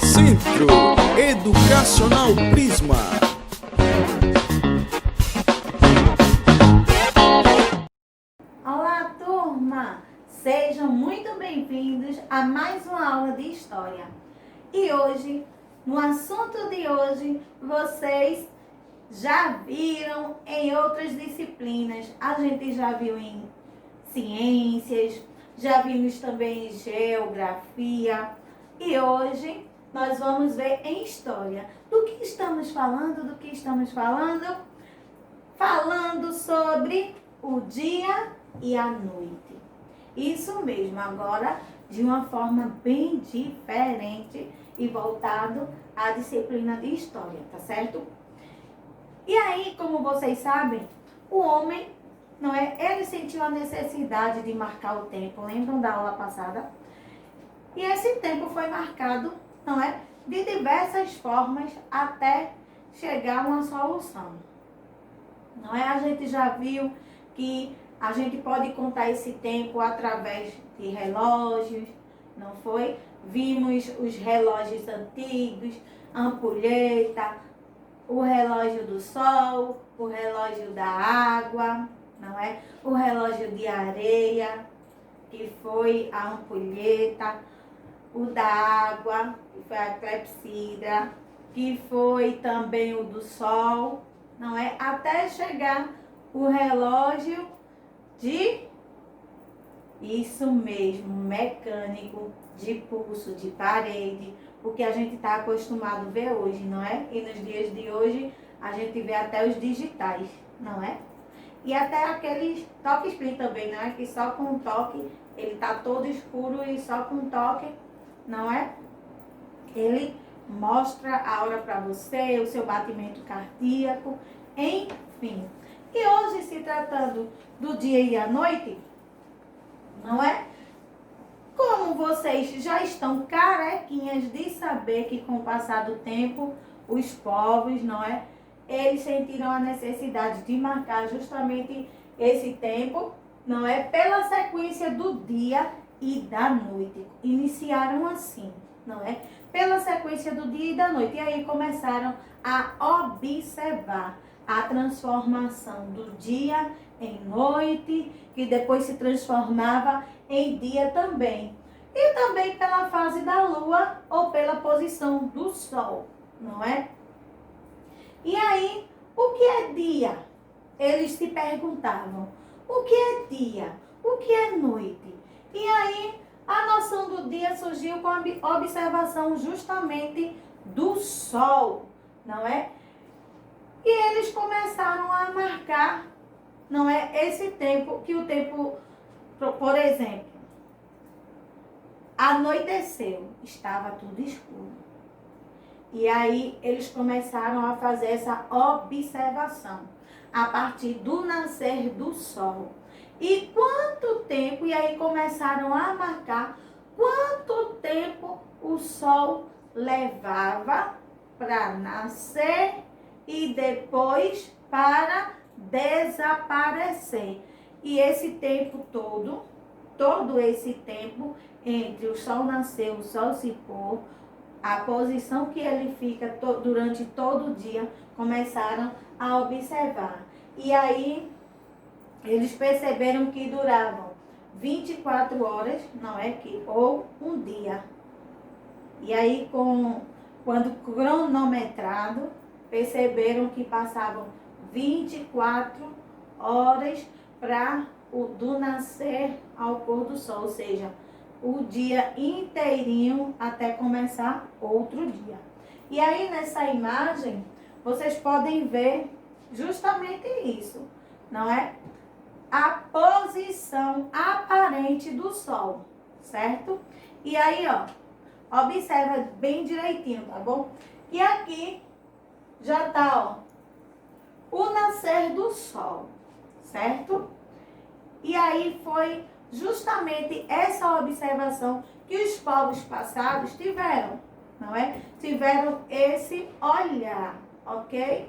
Centro Educacional Prisma. Olá, turma! Sejam muito bem-vindos a mais uma aula de História. E hoje, no assunto de hoje, vocês já viram em outras disciplinas. A gente já viu em ciências, já vimos também em geografia. E hoje nós vamos ver em História. Do que estamos falando? Falando sobre o dia e a noite. Isso mesmo, agora de uma forma bem diferente e voltado à disciplina de História, tá certo? E aí, como vocês sabem, o homem, não é? Ele sentiu a necessidade de marcar o tempo. Lembram da aula passada? E esse tempo foi marcado, não é? De diversas formas até chegar a uma solução. Não é? A gente já viu que a gente pode contar esse tempo através de relógios, não foi? Vimos os relógios antigos, ampulheta, o relógio do sol, o relógio da água, não é? O relógio de areia, que foi a ampulheta, o da água, que foi a clepsidra, que foi também o do sol, não é? Até chegar o relógio de, isso mesmo, mecânico, de pulso, de parede, o que a gente está acostumado a ver hoje, não é? E nos dias de hoje a gente vê até os digitais, não é? E até aqueles toque-split também, não é? Que só com um toque, ele tá todo escuro e só com um toque, não é? Ele mostra a hora para você, o seu batimento cardíaco, enfim. E hoje, se tratando do dia e a noite, não é? Como vocês já estão carequinhas de saber que com o passar do tempo, os povos, não é? Eles sentiram a necessidade de marcar justamente esse tempo, não é? Pela sequência do dia e da noite. Iniciaram assim, não é? Pela sequência do dia e da noite. E aí começaram a observar a transformação do dia em noite, que depois se transformava em dia também. E também pela fase da lua ou pela posição do sol, não é? E aí, o que é dia? Eles se perguntavam, o que é dia? O que é noite? E aí, a noção do dia surgiu com a observação justamente do sol, não é? E eles começaram a marcar, não é, esse tempo, que o tempo, por exemplo, anoiteceu, estava tudo escuro. E aí eles começaram a fazer essa observação a partir do nascer do sol. E quanto tempo, e aí começaram a marcar quanto tempo o sol levava para nascer e depois para desaparecer. E esse tempo todo esse tempo entre o sol nascer, o sol se pôr, a posição que ele fica durante todo o dia, começaram a observar. E aí eles perceberam que duravam 24 horas, não é que, ou um dia. E aí, quando cronometrado, perceberam que passavam 24 horas para do nascer ao pôr do sol, ou seja, o dia inteirinho até começar outro dia. E aí, nessa imagem, vocês podem ver justamente isso, não é? A posição aparente do sol, certo? E aí, ó, observa bem direitinho, tá bom? E aqui já tá, ó, o nascer do sol, certo? E aí foi justamente essa observação que os povos passados tiveram, não é? Tiveram esse olhar, ok?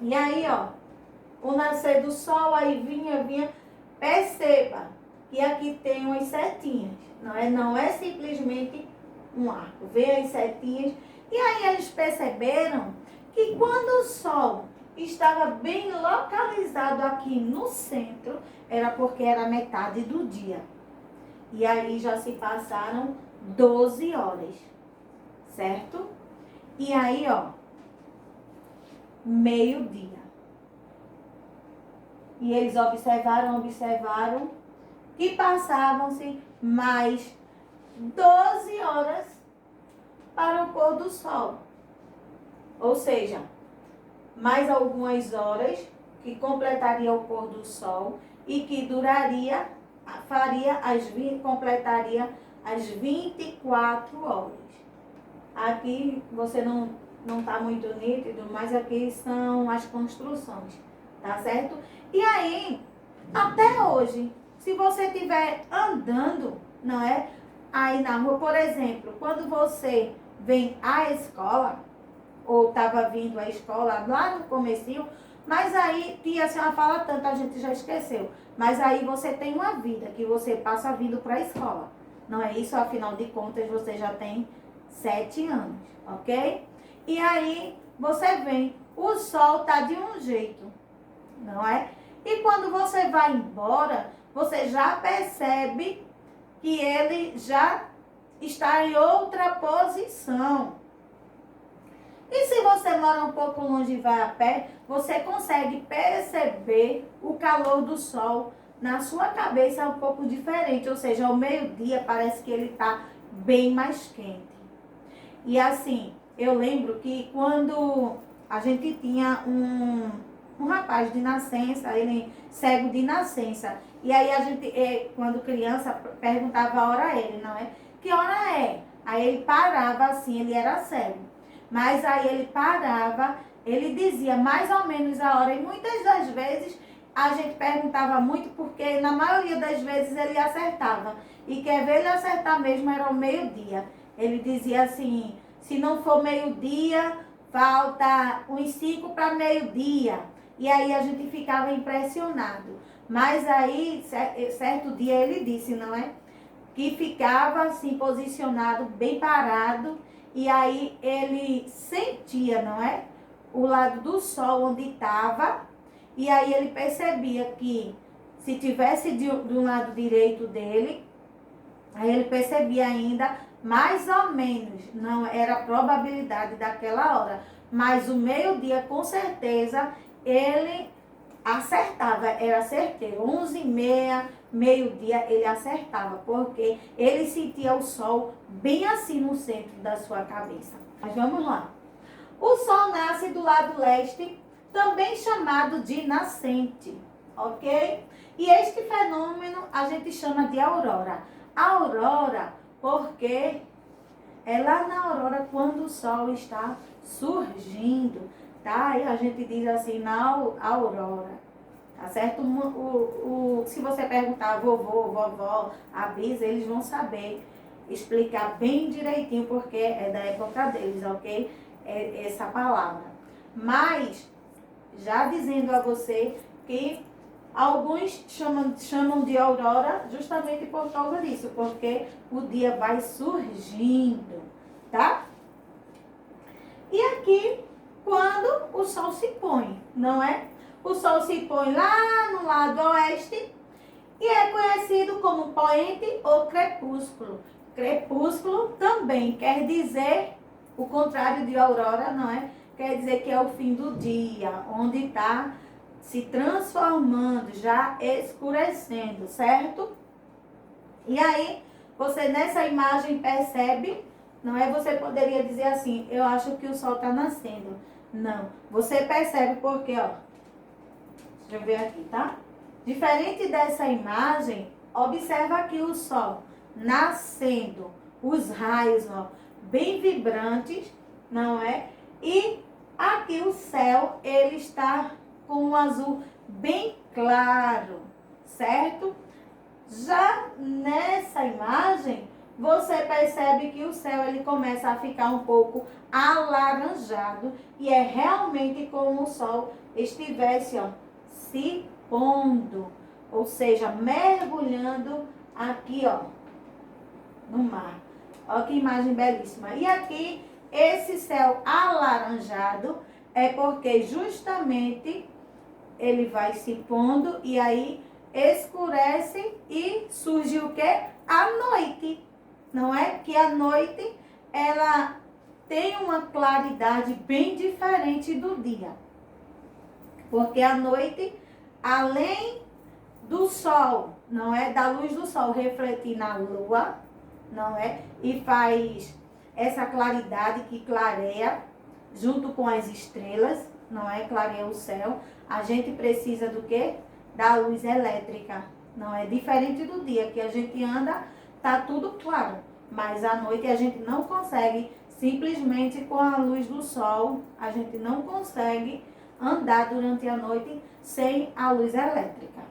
E aí, ó, o nascer do sol, aí vinha, Perceba que aqui tem umas setinhas, não é simplesmente um arco. Vê as setinhas. E aí eles perceberam que quando o Sol estava bem localizado aqui no centro, era porque era metade do dia. E aí já se passaram 12 horas, certo? E aí, ó, meio-dia. E eles observaram que passavam-se mais 12 horas para o pôr do sol. Ou seja, mais algumas horas que completaria o pôr do sol e que completaria as 24 horas. Aqui você não está muito nítido, mas aqui são as construções, tá certo? E aí, até hoje, se você estiver andando, não é? Aí na rua, por exemplo, quando você vem à escola, ou estava vindo à escola lá no comecinho, mas aí, tia, a senhora fala tanto, a gente já esqueceu. Mas aí você tem uma vida que você passa vindo para a escola. Não é isso? Afinal de contas, você já tem 7 anos, ok? E aí, você vem, o sol tá de um jeito, não é? E quando você vai embora, você já percebe que ele já está em outra posição. E se você mora um pouco longe e vai a pé, você consegue perceber o calor do sol na sua cabeça um pouco diferente. Ou seja, ao meio-dia parece que ele está bem mais quente. E assim, eu lembro que quando a gente tinha um rapaz de nascença, ele cego de nascença. E aí a gente, quando criança, perguntava a hora a ele, não é? Que hora é? Aí ele parava assim, ele era cego. Mas aí ele parava, ele dizia mais ou menos a hora. E muitas das vezes a gente perguntava muito, porque na maioria das vezes ele acertava. E quer ver ele acertar mesmo era o meio-dia. Ele dizia assim, se não for meio-dia, falta uns 5 para meio-dia. E aí a gente ficava impressionado. Mas aí, certo dia ele disse, não é? Que ficava assim, posicionado, bem parado. E aí ele sentia, não é? O lado do sol onde estava. E aí ele percebia que se tivesse do lado direito dele, aí ele percebia ainda mais ou menos, não era a probabilidade daquela hora. Mas o meio-dia, com certeza, ele acertava, era certeiro. 11h30, meio-dia, ele acertava, porque ele sentia o sol bem assim no centro da sua cabeça. Mas vamos lá. O sol nasce do lado leste, também chamado de nascente, ok? E este fenômeno a gente chama de aurora. Aurora, porque é lá na aurora quando o sol está surgindo, tá? E a gente diz assim, na aurora, tá certo? Se você perguntar a vovô, vovó, a bisa, eles vão saber explicar bem direitinho, porque é da época deles, ok? É essa palavra. Mas, já dizendo a você que alguns chamam de aurora justamente por causa disso, porque o dia vai surgindo, tá? E aqui, quando o sol se põe, não é? O sol se põe lá no lado oeste e é conhecido como poente ou crepúsculo. Crepúsculo também quer dizer o contrário de aurora, não é? Quer dizer que é o fim do dia, onde está se transformando, já escurecendo, certo? E aí, você nessa imagem percebe, não é? Você poderia dizer assim, eu acho que o sol está nascendo. Não, você percebe porque, ó, deixa eu ver aqui, tá? Diferente dessa imagem, observa aqui o sol nascendo, os raios, ó, bem vibrantes, não é? E aqui o céu, ele está com um azul bem claro, certo? Já nessa imagem, você percebe que o céu ele começa a ficar um pouco alaranjado e é realmente como o sol estivesse, ó, se pondo. ou seja, mergulhando aqui, ó, no mar. Olha que imagem belíssima. E aqui, esse céu alaranjado é porque justamente ele vai se pondo e aí escurece e surge o quê? A noite. Não é? Que a noite, ela tem uma claridade bem diferente do dia. Porque a noite, além do sol, não é? Da luz do sol refletir na lua, não é? E faz essa claridade que clareia junto com as estrelas, não é? Clareia o céu. A gente precisa do quê? Da luz elétrica, não é? Diferente do dia, que a gente anda, tá tudo claro. Mas à noite a gente não consegue, simplesmente com a luz do sol, a gente não consegue andar durante a noite sem a luz elétrica,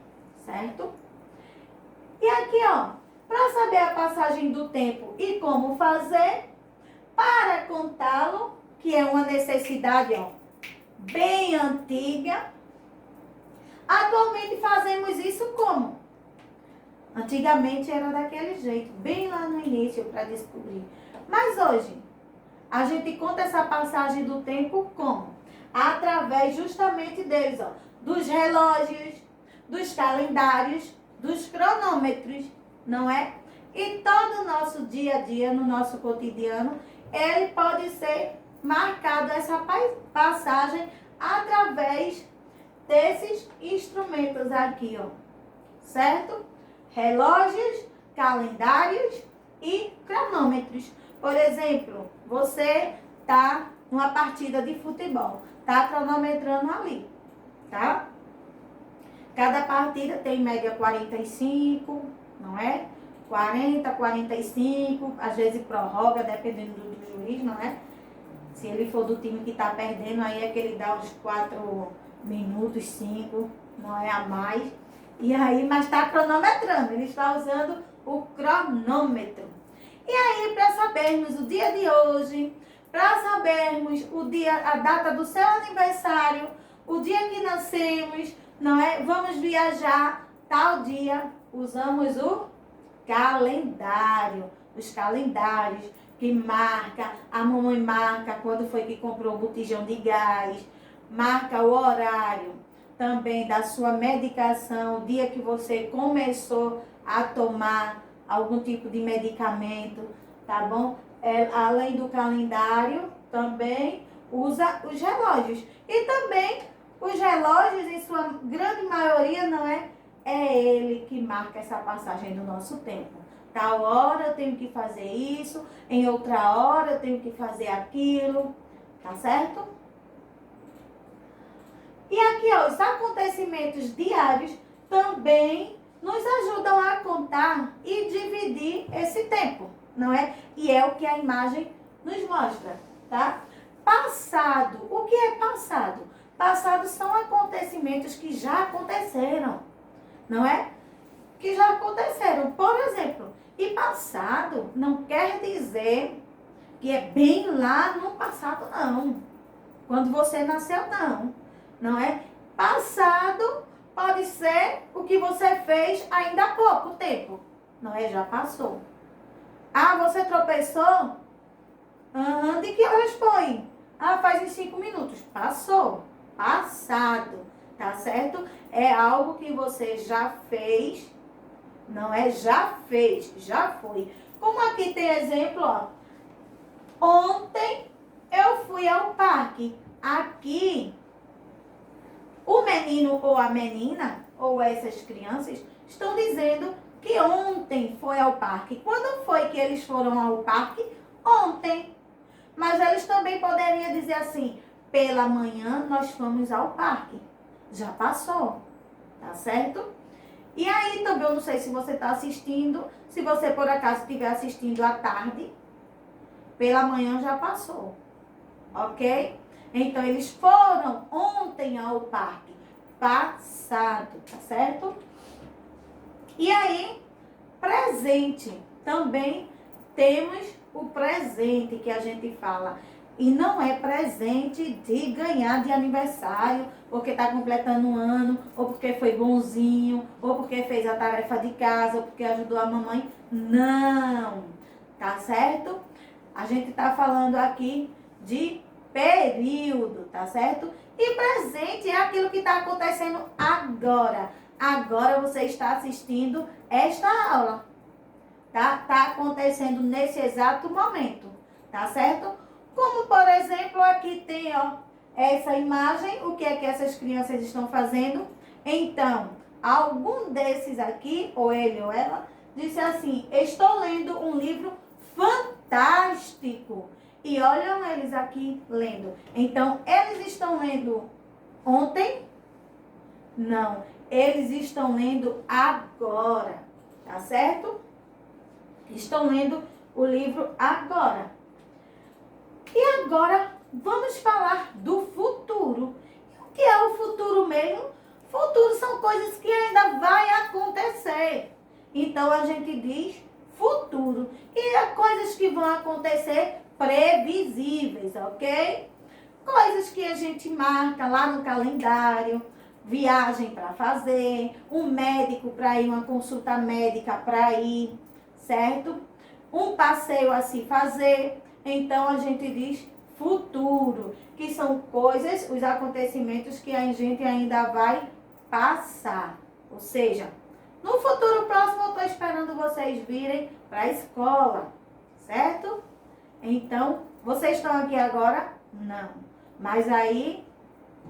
certo? E aqui, ó, para saber a passagem do tempo e como fazer, para contá-lo, que é uma necessidade, ó, bem antiga. Atualmente fazemos isso como? Antigamente era daquele jeito, bem lá no início para descobrir. Mas hoje, a gente conta essa passagem do tempo como? Através justamente deles, ó, dos relógios, dos calendários, dos cronômetros, não é? E todo o nosso dia a dia, no nosso cotidiano, ele pode ser marcado, essa passagem, através desses instrumentos aqui, ó, certo? Relógios, calendários e cronômetros. Por exemplo, você tá numa partida de futebol, tá cronometrando ali, tá? Cada partida tem em média 45, não é? 40, 45, às vezes prorroga, dependendo do juiz, não é? Se ele for do time que tá perdendo, aí é que ele dá uns 4 minutos, 5, não é a mais. E aí, mas está cronometrando, ele está usando o cronômetro. E aí, para sabermos o dia de hoje, para sabermos o dia, a data do seu aniversário, o dia que nascemos, não é? Vamos viajar tal dia, usamos o calendário. Os calendários que marca, a mamãe marca quando foi que comprou o botijão de gás, marca o horário também da sua medicação, o dia que você começou a tomar algum tipo de medicamento, tá bom? Além do calendário, também usa os relógios. E também os relógios, em sua grande maioria, não é? É ele que marca essa passagem do nosso tempo. Tal hora eu tenho que fazer isso, em outra hora eu tenho que fazer aquilo, tá certo? E aqui, ó, os acontecimentos diários também nos ajudam a contar e dividir esse tempo, não é? E é o que a imagem nos mostra, tá? Passado. O que é passado? Passado são acontecimentos que já aconteceram, não é? Que já aconteceram. Por exemplo, e passado não quer dizer que é bem lá no passado, não. Quando você nasceu, não. Não é? Passado pode ser o que você fez ainda há pouco tempo. Não é? Já passou. Ah, você tropeçou? De que horas foi? Ah, faz em 5 minutos. Passou. Passado. Tá certo? É algo que você já fez. Não é? Já fez. Já foi. Como aqui tem exemplo, ó. Ontem eu fui ao parque. Aqui, o menino ou a menina, ou essas crianças, estão dizendo que ontem foi ao parque. Quando foi que eles foram ao parque? Ontem. Mas eles também poderiam dizer assim, pela manhã nós fomos ao parque. Já passou, tá certo? E aí também, eu não sei se você está assistindo, se você por acaso estiver assistindo à tarde, pela manhã já passou, ok? Então, eles foram ontem ao parque. Passado, tá certo? E aí, presente. Também temos o presente que a gente fala. E não é presente de ganhar de aniversário, porque está completando um ano, ou porque foi bonzinho, ou porque fez a tarefa de casa, ou porque ajudou a mamãe. Não, tá certo? A gente está falando aqui de período, tá certo? E presente é aquilo que está acontecendo agora. Agora você está assistindo esta aula, tá? Tá acontecendo nesse exato momento, tá certo? Como, por exemplo, aqui tem, ó, essa imagem, o que é que essas crianças estão fazendo? Então, algum desses aqui, ou ele ou ela, disse assim: estou lendo um livro fantástico. E olham eles aqui lendo. Então, eles estão lendo ontem? Não. Eles estão lendo agora. Tá certo? Estão lendo o livro agora. E agora, vamos falar do futuro. O que é o futuro mesmo? Futuro são coisas que ainda vai acontecer. Então, a gente diz futuro. E é coisas que vão acontecer previsíveis, ok? Coisas que a gente marca lá no calendário, viagem para fazer, um médico para ir, uma consulta médica para ir, certo? Um passeio a se fazer. Então a gente diz futuro, que são coisas, os acontecimentos que a gente ainda vai passar. Ou seja, no futuro próximo eu estou esperando vocês virem para a escola, certo? Então, vocês estão aqui agora? Não. Mas aí,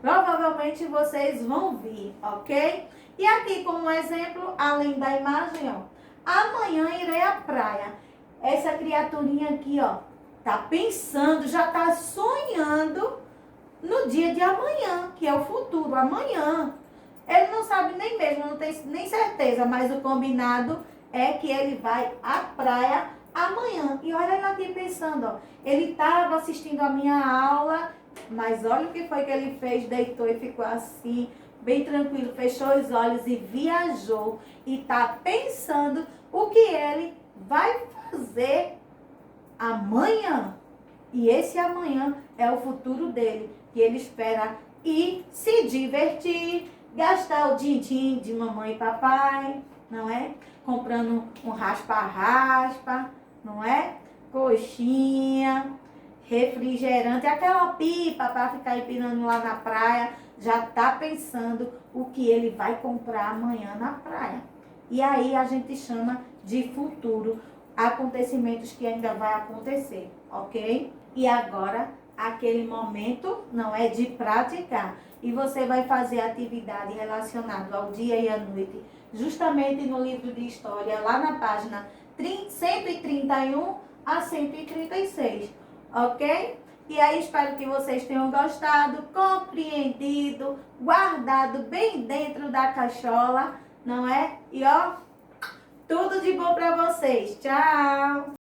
provavelmente vocês vão vir, ok? E aqui como exemplo, além da imagem, ó. Amanhã irei à praia. Essa criaturinha aqui, ó, tá pensando, já tá sonhando no dia de amanhã, que é o futuro, amanhã. Ele não sabe nem mesmo, não tem nem certeza, mas o combinado é que ele vai à praia amanhã. E olha ele aqui pensando, ó, ele estava assistindo a minha aula, mas olha o que foi que ele fez, deitou e ficou assim, bem tranquilo, fechou os olhos e viajou. E tá pensando o que ele vai fazer amanhã. E esse amanhã é o futuro dele, que ele espera ir se divertir, gastar o din-din de mamãe e papai, não é? Comprando um raspa-raspa, não é? Coxinha, refrigerante, aquela pipa para ficar empinando lá na praia. Já tá pensando o que ele vai comprar amanhã na praia. E aí a gente chama de futuro, acontecimentos que ainda vai acontecer, ok? E agora, aquele momento não é de praticar. E você vai fazer atividade relacionada ao dia e à noite, justamente no livro de história, lá na página 131 a 136, ok? E aí espero que vocês tenham gostado, compreendido, guardado bem dentro da cachola, não é? E ó, tudo de bom para vocês. Tchau!